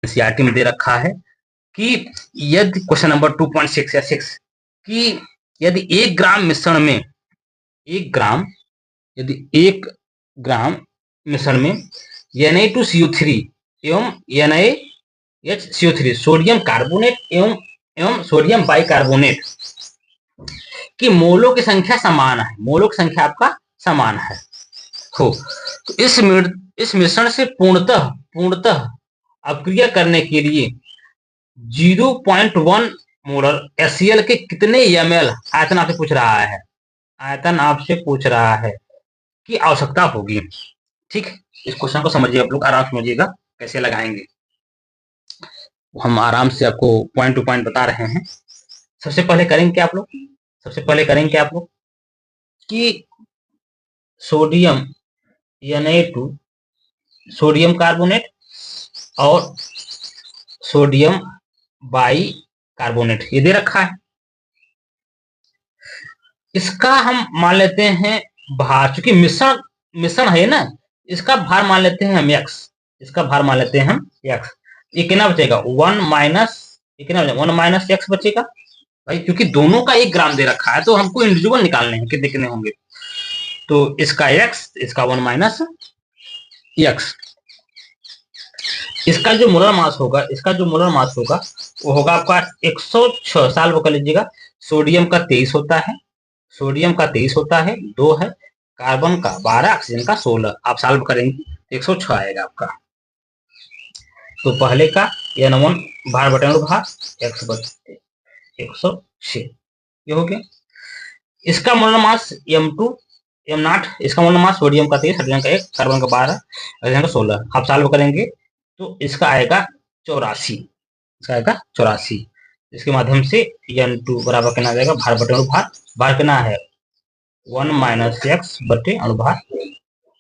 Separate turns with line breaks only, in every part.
NCERT में दे रखा है कि यदि क्वेश्चन नंबर 2.6 या 6 कि यदि 1 ग्राम मिश्रण में 1 ग्राम यदि 1 ग्राम मिश्रण में Na2CO3 एवं NaHCO3 सोडियम कार्बोनेट एवं सोडियम बाइकार्बोनेट की मोलों की संख्या समान है, मोलों की संख्या आपका समान है हो, तो इस मिश्रण से पूर्णतः अपक्रिया करने के लिए 0.1 मोलर HCl के कितने ml आयतन आपसे पूछ रहा है, आयतन आपसे पूछ रहा है की आवश्यकता होगी। ठीक, इस क्वेश्चन को समझिए, आप लोग आराम समझिएगा कैसे लगाएंगे। हम आराम से आपको पॉइंट टू पॉइंट बता रहे हैं। सबसे पहले करेंगे आप लोग कि सोडियम Na2 सोडियम कार्बोनेट और सोडियम बाई कार्बोनेट ये दे रखा है। इसका हम मान लेते हैं भार, चूंकि मिश्रण है ना, इसका भार मान लेते हैं हम x, इसका भार मान लेते हैं हम x। ये कितना बचेगा 1 माइनस x बचेगा भाई, क्योंकि दोनों का 1 ग्राम दे रखा है तो हमको इंडिविजुअल निकालने हैं कितने कितने होंगे। तो इसका x, इसका 1 माइनस x। इसका जो मोलर मास होगा वो होगा आपका 106। साल कर लीजिएगा। सोडियम का 23 होता है, 2 है, कार्बन का 12, ऑक्सीजन का 16। आप सॉल्व करेंगे 106 आएगा आपका। तो पहले का N1 भार बटे भार x बटे 106 ये हो गया। इसका मोलर मास M2 M0, इसका मोलर मास सोडियम का 23, हाइड्रोजन का 1, कार्बन का 12, ऑक्सीजन का 16। आप सॉल्व करेंगे तो इसका आएगा 84। इसके माध्यम से N2 बराबर कितना आ जाएगा, भार बटे भार कितना है 1 माइनस x बटे अनुभार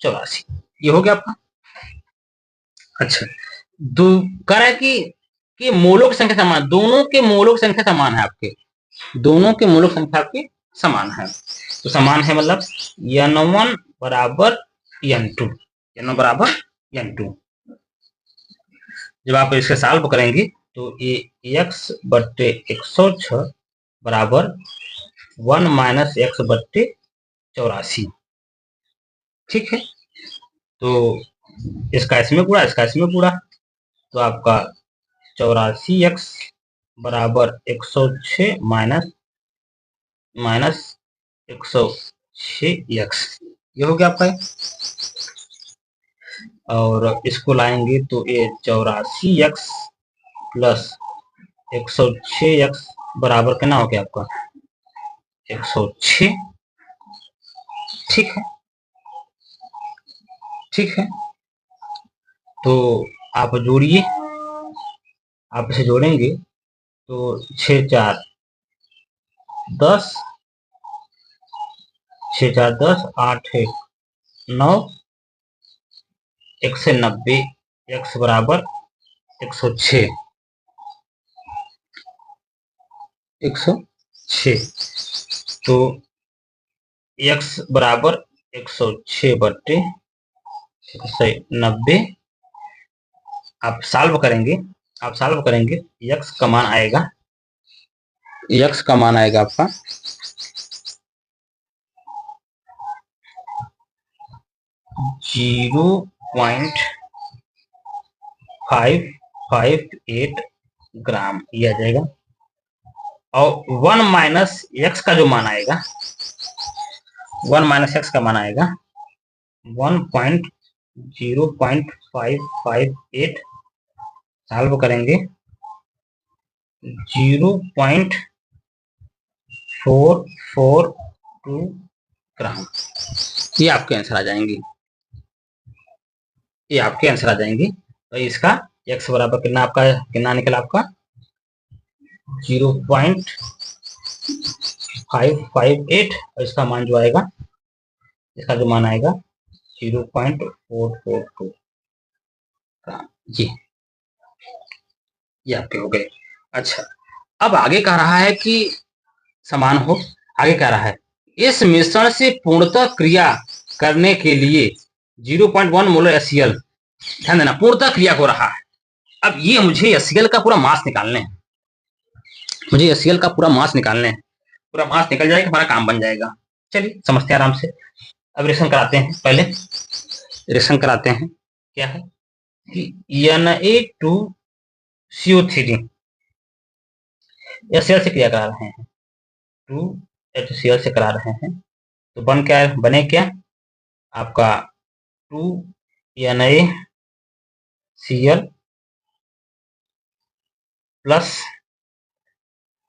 84। ये हो गया आपका। अच्छा, कह रहा है कि मोलों की संख्या समान, दोनों के मोलों की संख्या समान है आपके, दोनों के मोलों की संख्या आपके समान है। तो समान है मतलब N1 बराबर N2, जब आप इसके सॉल्व करेंगे तो ये x बटे 106 बराबर 1 माइनस x बटे 84। ठीक है, तो इसका इसमें पूरा, तो आपका 84x बराबर 106 माइनस 106x ये हो गया आपका। और इसको लाएंगे तो ये 84x प्लस 106x बराबर कितना हो गया आपका 106। ठीक है, तो आप जोड़िए, आप इसे जोड़ेंगे तो 6 4 10, 6 4 10, 8 1 9, 1 से 90 x बराबर 106। तो x बराबर 106 बटे 190। आप सॉल्व करेंगे x का मान आएगा आपका 0.558 ग्राम ये आ जाएगा। और 1 माइनस x का जो मान आएगा 1.0.558 सॉल्व करेंगे 0.442 ग्राम। ये आपके आंसर आ जाएंगे। तो इसका x बराबर कितना निकला आपका 0.558 और इसका मान जो आएगा 0.442 जी, ये आपके हो गए। अच्छा, अब आगे कह रहा है कि समान हो, आगे कह रहा है इस मिश्रण से पूर्णतः क्रिया करने के लिए 0.1 मोलर HCl, ध्यान देना पूर्णतः क्रिया हो रहा है, अब ये मुझे HCl का पूरा मास निकालने हैं, मुझे HCl का पूरा मास निकालने हैं। पूरा मास निकल जाएगा, हमारा काम बन जाएगा। चलिए समझते हैं आराम से। अब रिएक्शन कराते हैं, पहले रिएक्शन कराते हैं। क्या है कि Na2CO3 HCl से क्रिया करा रहे हैं, 2HCl से करा रहे हैं, तो बन क्या है, बने क्या आपका 2NaCl प्लस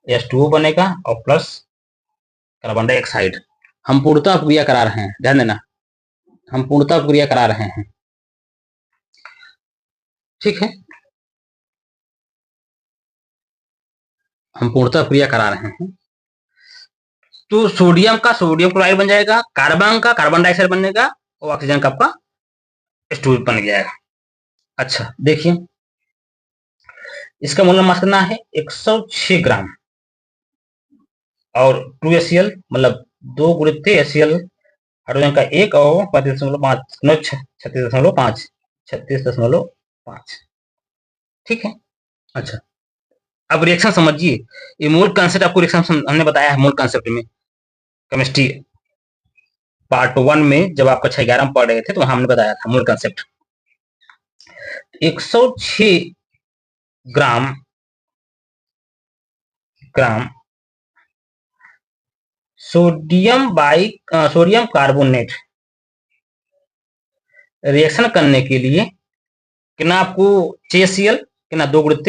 H2O बनेगा और प्लस कार्बन डाइऑक्साइड। हम पूर्णतः क्रिया करा रहे हैं, ध्यान देना, हम पूर्णतः क्रिया करा रहे हैं। ठीक है, हम पूर्णतः क्रिया करा रहे हैं। तो सोडियम का सोडियम क्लोराइड बन जाएगा, कार्बन का कार्बन डाइऑक्साइड बनेगा और ऑक्सीजन का आपका H2O बन जाएगा। अच्छा देखिए, इसका मोलर मास कितना है 106 ग्राम, और 2HCl मतलब 2 गुणित HCl हाइड्रोजन का एक और 35.5 36.5 36.5। ठीक है। अच्छा अब रिएक्शन समझिए, ये मोल कंसेप्ट आपको रिएक्शन हमने बताया है, मोल कंसेप्ट में केमिस्ट्री पार्ट 1 में जब आप कक्षा 11 में पढ़ रहे थे तो हमने बताया था मोल कंसेप्ट। 106 ग्राम ग्राम सोडियम कार्बोनेट रिएक्शन करने के लिए कितना आपको चाहिए CL, कितना 2 गुणित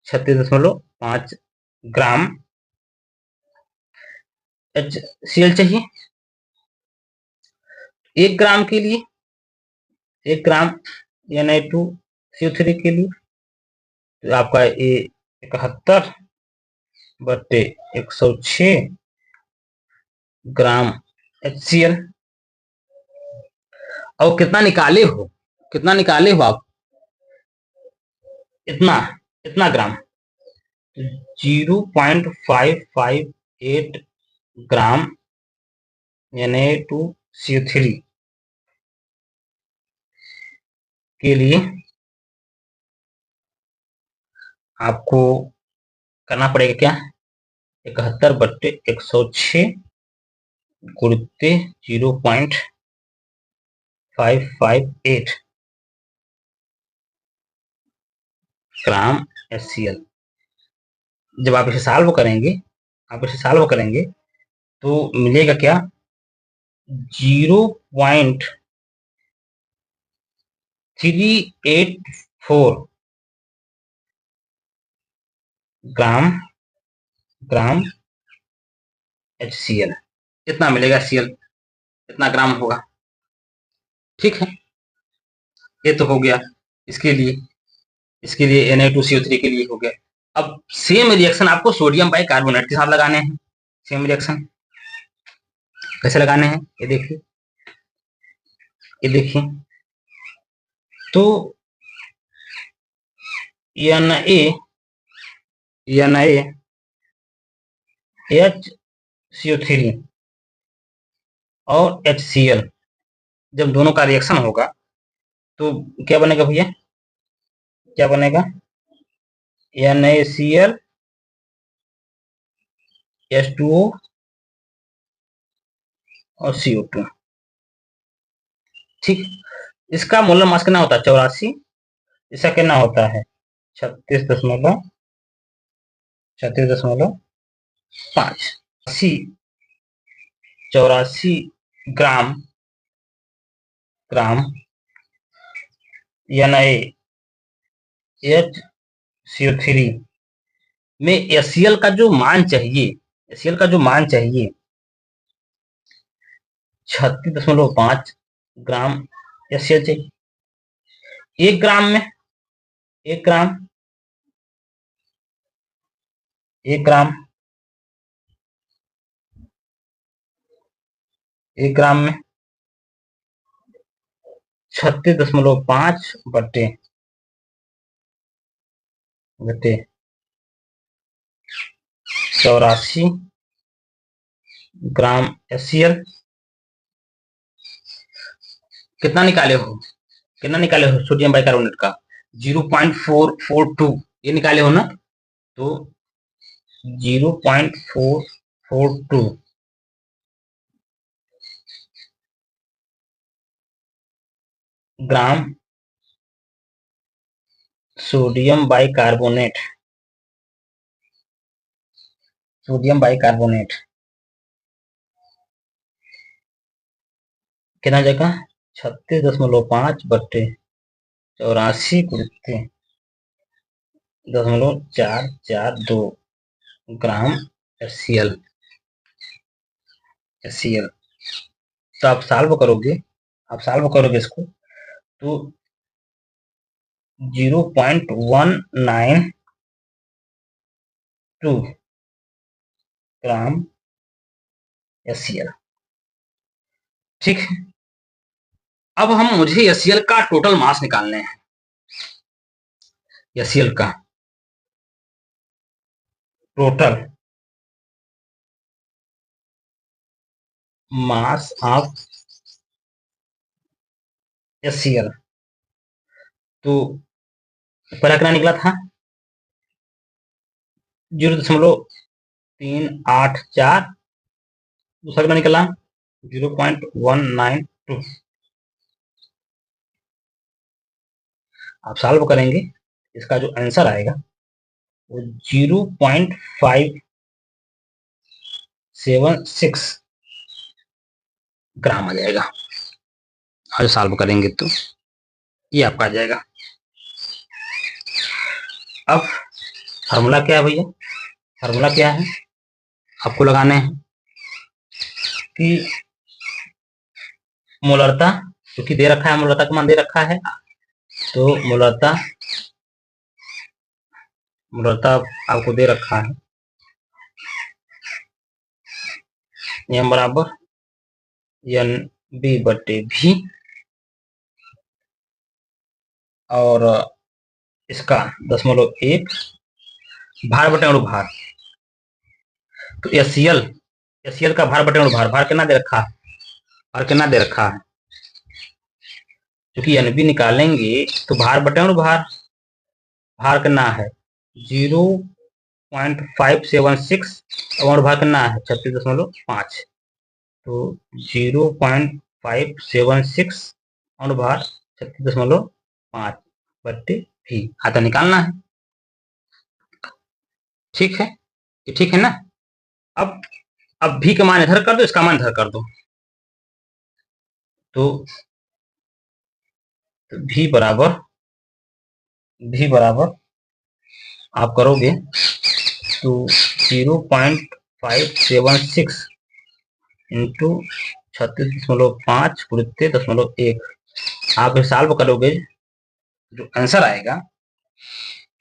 36.5 ग्राम HCl चाहिए। 1 ग्राम के लिए, 1 ग्राम Na2CO3 के लिए तो आपका ये 71/106 ग्राम HCl। और कितना निकाले हो, कितना निकाले हो आप, इतना इतना ग्राम, 0.558 ग्राम Na2CO3 के लिए आपको करना पड़ेगा क्या, 71/106 गुणित 0.558 ग्राम HCl। जब आप इसे सॉल्व करेंगे, तो मिलेगा क्या 0.384 ग्राम HCl। इतना मिलेगा HCl, इतना ग्राम होगा। ठीक है, ये तो हो गया इसके लिए, Na2CO3 के लिए हो गया। अब सेम रिएक्शन आपको सोडियम बाइकार्बोनेट के साथ लगाने हैं। सेम रिएक्शन कैसे लगाने हैं ये देखिए, तो NaHCO3 और HCl जब दोनों का रिएक्शन होगा तो क्या बनेगा भैया, क्या बनेगा NaCl H2O और CO2। ठीक, इसका मोलर मास कितना होता है 84, इसका कितना होता है 36.5। 84 ग्राम NaHCO3 में HCl का जो मान चाहिए, 36.5 ग्राम HCl चाहिए। 1 ग्राम में 1 ग्राम 1 ग्राम 1 ग्राम में 36.5 बटे 84 ग्राम HCl। कितना निकाले हो कितना निकाले हो सोडियम बाइकार्बोनेट का? 0.442 ये निकाले हो ना? तो 0.442 gram sodium bicarbonate, sodium bicarbonate कितना जगह 36.84 × 10⁻442 ग्राम HCl। तो आप सॉल्व करोगे इसको तो 0.192 ग्राम HCl। ठीक है, अब मुझे HCl का टोटल मास निकालने हैं। HCl का टोटल मास ऑफ HCl, तो पहला कितना निकला था? 0.384। दूसरा कितना निकला? 0.192। आप सॉल्व करेंगे, इसका जो आंसर आएगा वो 0.576 ग्राम आ जाएगा। और सॉल्व करेंगे तो ये आपका आ जाएगा। अब फार्मूला क्या है भैया? फार्मूला क्या है आपको लगाने हैं कि मोलरता, क्योंकि दे रखा है, मोलरता का मान दे रखा है, तो मोलरता आपको दे रखा है m बराबर NB/V और इसका 0.1 भार बटे अणु भार। तो HCl का भार बटे अणु भार कितना दे रखा है? क्योंकि NB निकालेंगे तो भार बटे अणु भार कितना है? 0.576 और भार कितना है? 36.5। तो 0.576 और भार 36.5 बट्टे V आता निकालना है। ठीक है, ये ठीक है ना? अब V का मान इधर कर दो, इसका मान इधर कर दो, तो V बराबर आप करोगे तो 0.576 इंटू 36.5 गुणित 0.1 आप सॉल्व करोगे, जो आंसर आएगा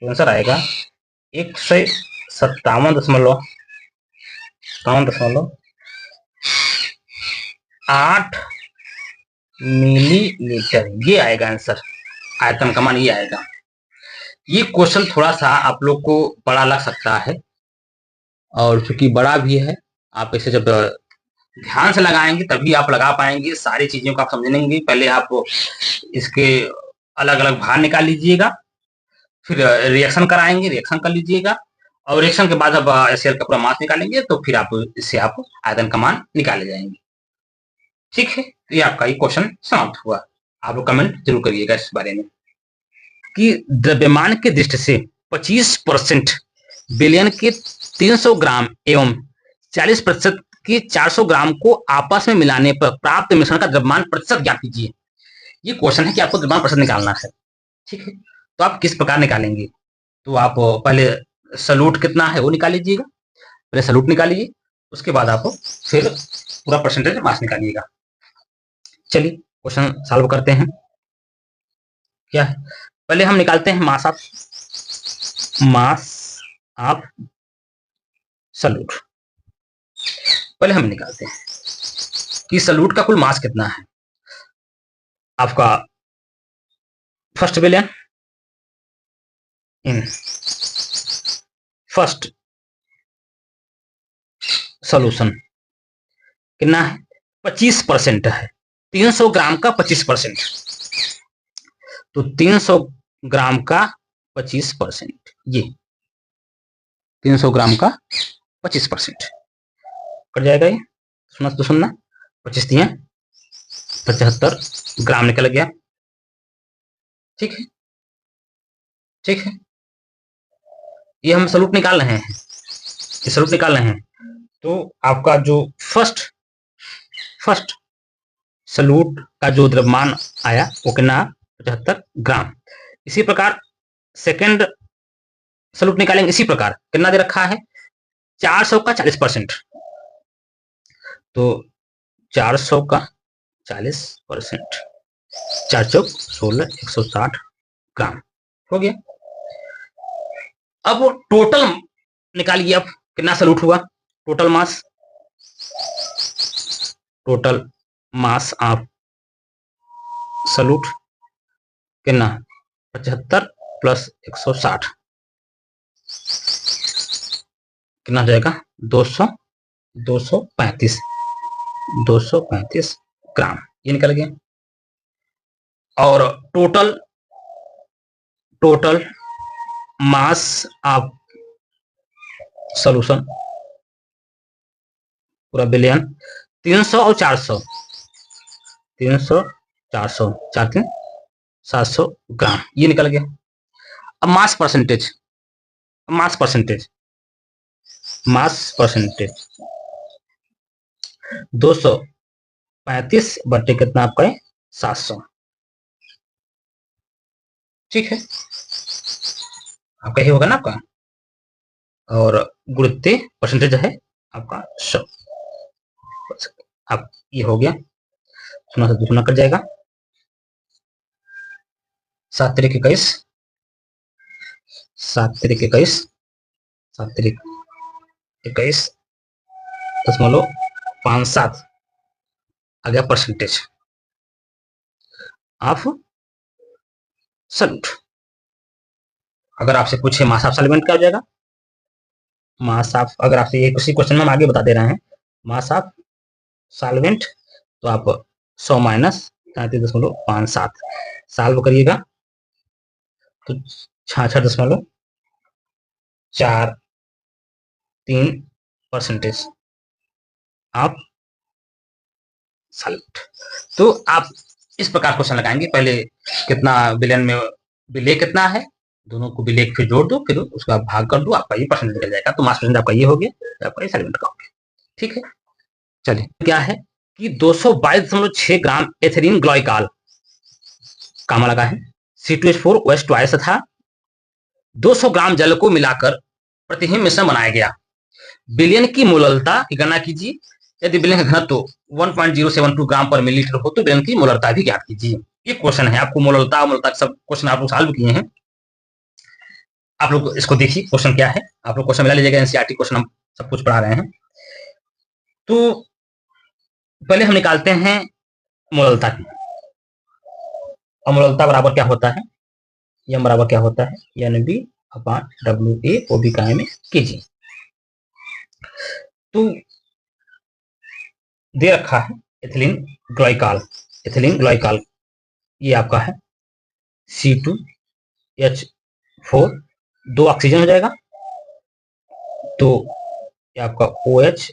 157.8 मिलीलीटर, ये आएगा आंसर। आयतन का मान ये आएगा। ये क्वेश्चन थोड़ा सा आप लोग को बड़ा लग सकता है, और चूंकि बड़ा भी है, आप इसे जब ध्यान से लगाएंगे तभी आप लगा पाएंगे। सारी चीजों को आप समझेंगे। पहले आप इसके अलग अलग भार निकाल लीजिएगा, फिर रिएक्शन कराएंगे, रिएक्शन कर लीजिएगा, और रिएक्शन के बाद अब HCl का पूरा मास निकालेंगे, तो फिर आप इससे आप आयतन का मान निकाले जाएंगे। ठीक है, तो ये आपका ये क्वेश्चन समाप्त हुआ। आप लोग कमेंट जरूर करिएगा इस बारे में कि द्रव्यमान की दृष्टि से 25% विलयन के 300 ग्राम एवं 40% के 400 ग्राम को आपस में मिलाने पर प्राप्त मिश्रण का द्रव्यमान प्रतिशत ज्ञात कीजिए। ये क्वेश्चन है कि आपको द्रव्यमान प्रतिशत निकालना है। ठीक है, तो आप किस प्रकार निकालेंगे? तो आप पहले सलूट कितना है वो निकाल लीजिएगा, पहले सलूट निकालिए, उसके बाद आप फिर पूरा परसेंटेज मास निकालिएगा। चलिए क्वेश्चन सॉल्व करते हैं। क्या है, पहले हम निकालते हैं मास ऑफ सलूट। पहले हम निकालते हैं कि सलूट का कुल मास कितना है। आपका फर्स्ट विलयन इन फर्स्ट सॉल्यूशन कितना है? 25% है। 300 ग्राम का 25%। तो 300 ग्राम का 25%, ये 300 ग्राम का 25% कट जाएगा। ये सुना तो सुनना, 25 दिए 75 ग्राम निकल गया। ठीक है, ठीक है, ये हम सलूट निकाल रहे हैं, ये सलूट निकाल रहे हैं। तो आपका जो फर्स्ट सलूट का जो द्रव्यमान आया वो कितना, 75 ग्राम। इसी प्रकार सेकंड सलूट निकालेंगे, इसी प्रकार कितना दे रखा है, 400 का 40%। तो 400 का 40%, 4 चौक 16, 160 ग्राम हो गया। अब टोटल निकालिए, अब कितना सलूट हुआ, टोटल मास ऑफ सलूट कितना, 75 प्लस 160 कितना जाएगा, 235 ग्राम, ये निकल गया। और टोटल मास ऑफ सॉल्यूशन पूरा बिलियन, 300 और 400, 300 400 4 3 700 ग्राम, ये निकल गया। अब मास परसेंटेज 235 बटे कितना आपका है, 700। ठीक है, आपका ये होगा ना आपका, और गुरुत्व परसेंटेज है आपका 100। अब ये हो गया, सुना से दुगना कर जाएगा, 7 तिरिक 21, 7 तिरिक 21, 7 तिरिक 21.57 आ गया परसेंटेज ऑफ सॉल्यूट। अगर आपसे पूछे मास ऑफ सॉल्वेंट क्या हो जाएगा, मास ऑफ, अगर आपसे ये किसी क्वेश्चन में हम आगे बता दे रहे हैं मास ऑफ सॉल्वेंट, तो आप 100 माइनस 33.57 सॉल्व करिएगा तो 66.43% आप सॉल्वेंट। तो आप इस प्रकार क्वेश्चन लगाएंगे, पहले कितना बिलियन में विलेय कितना है, दोनों को विलेय फिर जोड़ दो, फिर उसका भाग कर दो, आपका ये परसेंटेज निकल जाएगा। तो मास परसेंटेज आपका ये हो गया, आपका ये सॉल्वेंट का हो गया। ठीक है, चलिए क्या है कि 222.6 ग्राम एथिलीन ग्लाइकॉल कामा लगा है, C2H4OH तथा 200 ग्राम जल को मिलाकर प्रतिहिम मिश्रण बनाया गया। विलयन की मोलरता की गणना कीजिए। यदि विलयन का घनत्व 1.072 ग्राम पर मिलीलीटर हो तो विलयन की मोलरता भी ज्ञात कीजिए। ये क्वेश्चन है, आपको मोलरता सब क्वेश्चन आप लोग सॉल्व किए हैं। आप लोग इसको देखिए क्वेश्चन क्या है, आप लोग क्वेश्चन मिला लीजिएगा, एनसीईआरटी क्वेश्चन हम सब कुछ पढ़ा रहे हैं। तो पहले हम निकालते हैं मोलरता की, और मोलरता बराबर क्या होता है, यम बराबर क्या होता है, NB/WA वो भी काय में कीजिए। तो दे रखा है एथिलीन ग्लाइकॉल, ये आपका है C2H4, 2 ऑक्सीजन हो जाएगा, तो ये आपका OH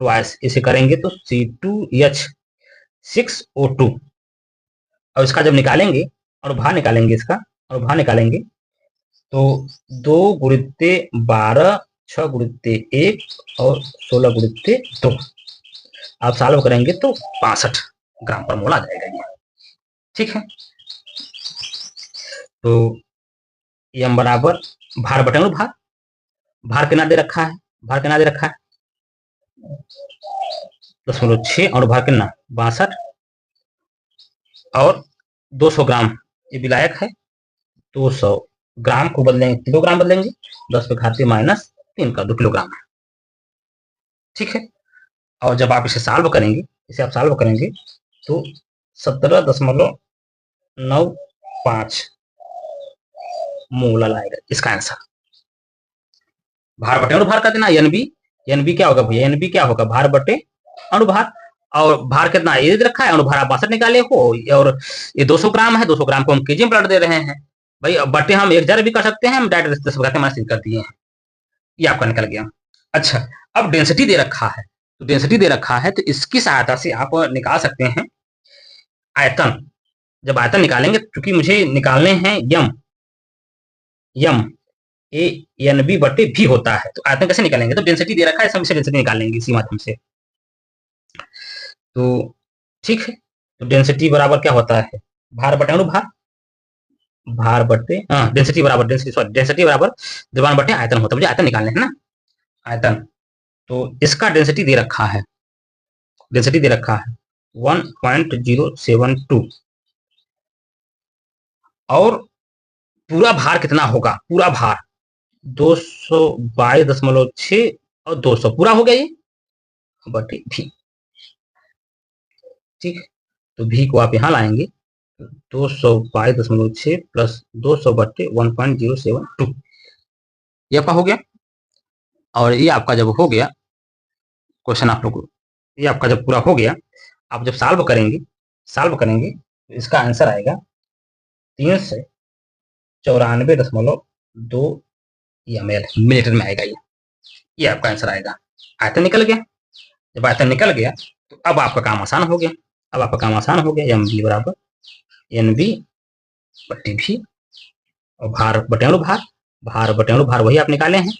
ट्वाइस, इसे करेंगे तो C2H6O2। और इसका जब निकालेंगे और भार निकालेंगे इसका, और भार निकालेंगे तो 2 गुणित्ते 12, 6 गुणित्ते 1 और 16 गुणित्ते 2, आप सॉल्व करेंगे तो 65 ग्राम पर मोल आ जाएगा ये। ठीक है, तो यम बराबर भार बटे अनुभार, भार कितना दे रखा है, भार कितना दे रखा है 0.6 और भार कितना 62, और 200 ग्राम ये विलायक है, 200 ग्राम को बदलेंगे किलोग्राम बदलेंगे, 10 पे घातीय -3 का 2 किलोग्राम है। ठीक है, और जब आप इसे सॉल्व करेंगे, इसे आप सॉल्व करेंगे तो 17.95 मोल आएगा इसका आंसर। भार बटे अनुभार का देना, एनबी क्या होगा भैया, एनबी क्या होगा भार बटे अनुभार, और भार कितना ये दे रखा है, अणुभार आप 62 निकाले हो, और ये 200 ग्राम है, 200 ग्राम को हम केजी में पलट दे रहे हैं भाई। बटे हम 1000 भी कर सकते हैं, हम डायरेक्ट 10 बटे माइनस कर दिए हैं, ये आपका निकल गया। अच्छा, अब डेंसिटी दे रखा है, तो डेंसिटी दे रखा है तो इसकी सहायता से आप निकाल सकते हैं आयतन। जब आयतन निकालेंगे, क्योंकि मुझे निकालने हैं यम, यम ए एन बी बटे भी होता है, तो आयतन कैसे निकालेंगे, तो डेंसिटी दे रखा है, इससे डेंसिटी निकालेंगे इसी माध्यम से। तो ठीक है, तो डेंसिटी बराबर क्या होता है, भार बटे अणुभार, भार बटे डेंसिटी बराबर डेंसिटी, सॉरी डेंसिटी बराबर द्रव्यमान बटे आयतन होता है। मुझे आयतन निकालने है ना, आयतन। तो इसका डेंसिटी दे रखा है, डेंसिटी दे रखा है 1.072, और पूरा भार कितना होगा, पूरा भार 222.6 और 200 पूरा हो गया ये बटे भी। ठीक है, तो भी को आप यहां लाएंगे, 222.6 प्लस 200 बटे 1.072, ये आपका हो गया। और ये आपका जब हो गया क्वेश्चन, आप लोग ये आपका जब पूरा हो गया, आप जब सॉल्व करेंगे, सॉल्व करेंगे तो इसका आंसर आएगा 394.2 ml मिलीलीटर में आएगा ये आपका आंसर आएगा। आयतन निकल गया, जब आयतन निकल गया तो अब आपका काम आसान हो गया, अब आपका काम आसान हो गया। एम बी बराबर एन बी बटे भी, और भार बटे अणुभार, भार बटे अणुभार वही आप निकाले हैं,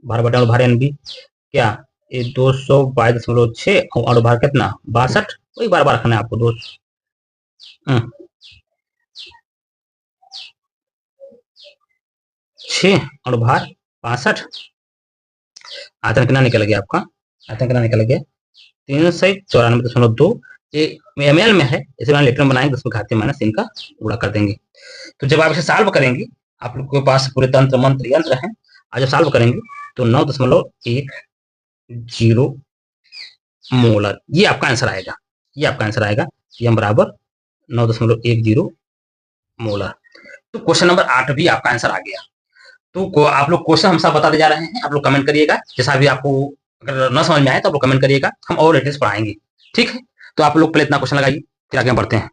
भार बटे अणुभार एन बी क्या, ये 222.6 और अणुभार कितना 62, वही बार बार रखना है आपको 6 अणुभार 62, आयतन कितना निकल गया आपका, आयतन कितना निकल गया 394.2, ये एम एल में है, इसे मैंने लीटर में बनाएंगे, उसमें घाते माइनस इनका गुणा कर देंगे। तो जब आप इसे सॉल्व करेंगे, आप लोग के पास पूरे तंत्र मंत्र यंत्र है, आज जब सॉल्व करेंगे तो 9.10 मोलर ये आपका आंसर आएगा, ये आपका आंसर आएगा, एम बराबर 9.10 मोलर। तो क्वेश्चन नंबर 8 भी आपका आंसर आ गया। तो आप लोग क्वेश्चन हम सब बताते जा रहे हैं, आप लोग कमेंट करिएगा, जैसा भी आपको अगर न समझ में आए तो आप लोग कमेंट करिएगा, हम और लेटेस्ट पढ़ाएंगे। ठीक है, तो आप लोग पहले इतना क्वेश्चन लगाइए, फिर आगे बढ़ते हैं।